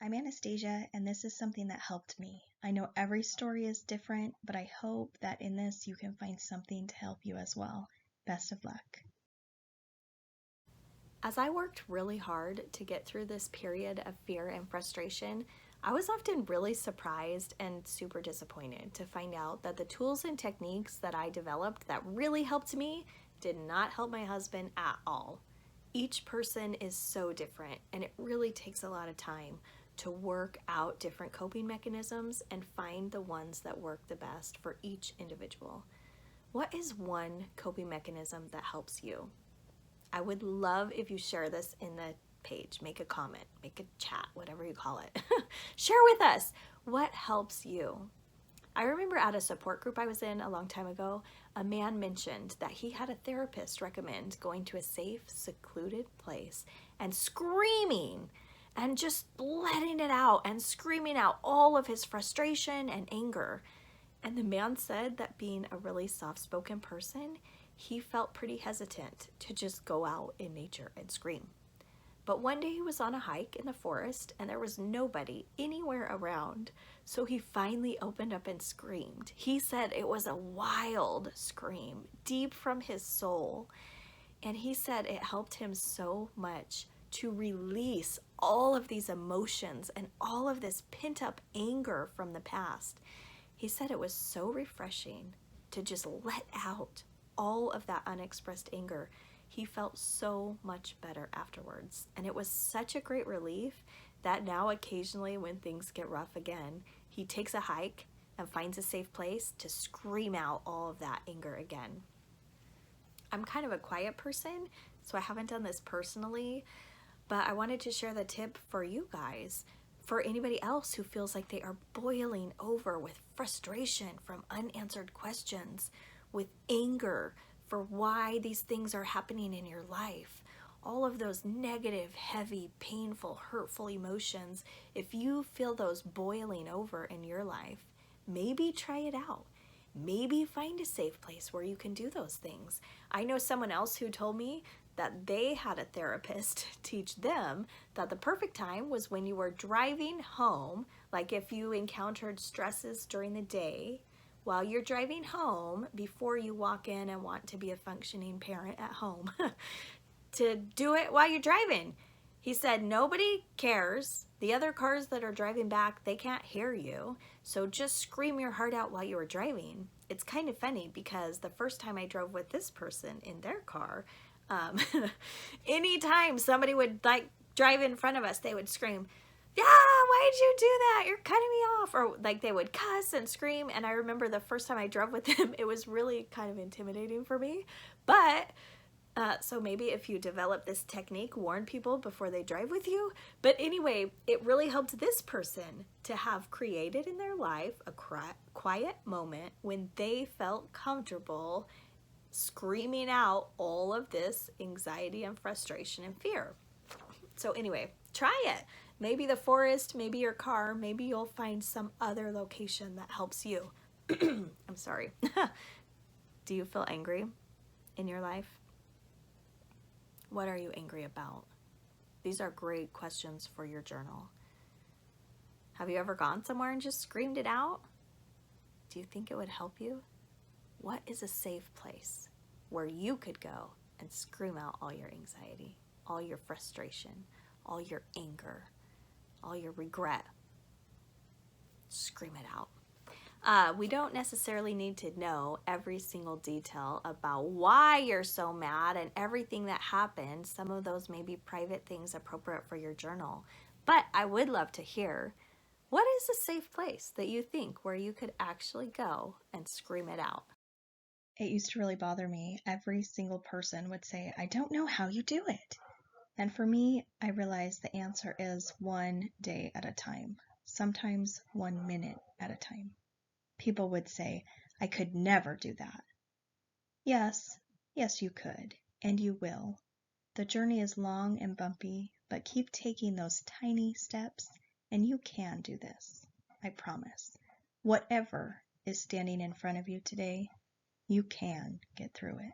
I'm Anastasia, and this is something that helped me. I know every story is different, but I hope that in this you can find something to help you as well. Best of luck. As I worked really hard to get through this period of fear and frustration, I was often really surprised and super disappointed to find out that the tools and techniques that I developed that really helped me did not help my husband at all. Each person is so different, and it really takes a lot of time to work out different coping mechanisms and find the ones that work the best for each individual. What is one coping mechanism that helps you? I would love if you share this in the page. Make a comment, make a chat, whatever you call it. Share with us what helps you. I remember at a support group I was in a long time ago, a man mentioned that he had a therapist recommend going to a safe, secluded place and screaming and just letting it out and screaming out all of his frustration and anger. And the man said that being a really soft-spoken person, he felt pretty hesitant to just go out in nature and scream. But one day he was on a hike in the forest and there was nobody anywhere around. So he finally opened up and screamed. He said it was a wild scream, deep from his soul. And he said it helped him so much to release all of these emotions and all of this pent-up anger from the past. He said it was so refreshing to just let out all of that unexpressed anger. He felt so much better afterwards. And it was such a great relief that now occasionally when things get rough again, he takes a hike and finds a safe place to scream out all of that anger again. I'm kind of a quiet person, so I haven't done this personally, but I wanted to share the tip for you guys. For anybody else who feels like they are boiling over with frustration from unanswered questions, with anger for why these things are happening in your life, all of those negative, heavy, painful, hurtful emotions, if you feel those boiling over in your life, maybe try it out. Maybe find a safe place where you can do those things. I know someone else who told me that they had a therapist teach them that the perfect time was when you were driving home, like if you encountered stresses during the day, while you're driving home, before you walk in and want to be a functioning parent at home, to do it while you're driving. He said, nobody cares. The other cars that are driving back, they can't hear you. So just scream your heart out while you were driving. It's kind of funny because the first time I drove with this person in their car, anytime somebody would like drive in front of us, they would scream, yeah, why did you do that? You're cutting me off. Or like they would cuss and scream. And I remember the first time I drove with them, it was really kind of intimidating for me. But so maybe if you develop this technique, warn people before they drive with you. But anyway, it really helped this person to have created in their life a quiet moment when they felt comfortable screaming out all of this anxiety and frustration and fear. So anyway, try it. Maybe the forest, maybe your car, maybe you'll find some other location that helps you. I'm sorry. Do you feel angry in your life? What are you angry about? These are great questions for your journal. Have you ever gone somewhere and just screamed it out? Do you think it would help you? What is a safe place where you could go and scream out all your anxiety, all your frustration, all your anger, all your regret? Scream it out. We don't necessarily need to know every single detail about why you're so mad and everything that happened. Some of those may be private things appropriate for your journal. But I would love to hear, what is a safe place that you think where you could actually go and scream it out? It used to really bother me. Every single person would say, I don't know how you do it. And for me, I realized the answer is 1 day at a time, sometimes 1 minute at a time. People would say, I could never do that. Yes, you could, and you will. The journey is long and bumpy, but keep taking those tiny steps, and you can do this. I promise. Whatever is standing in front of you today, you can get through it.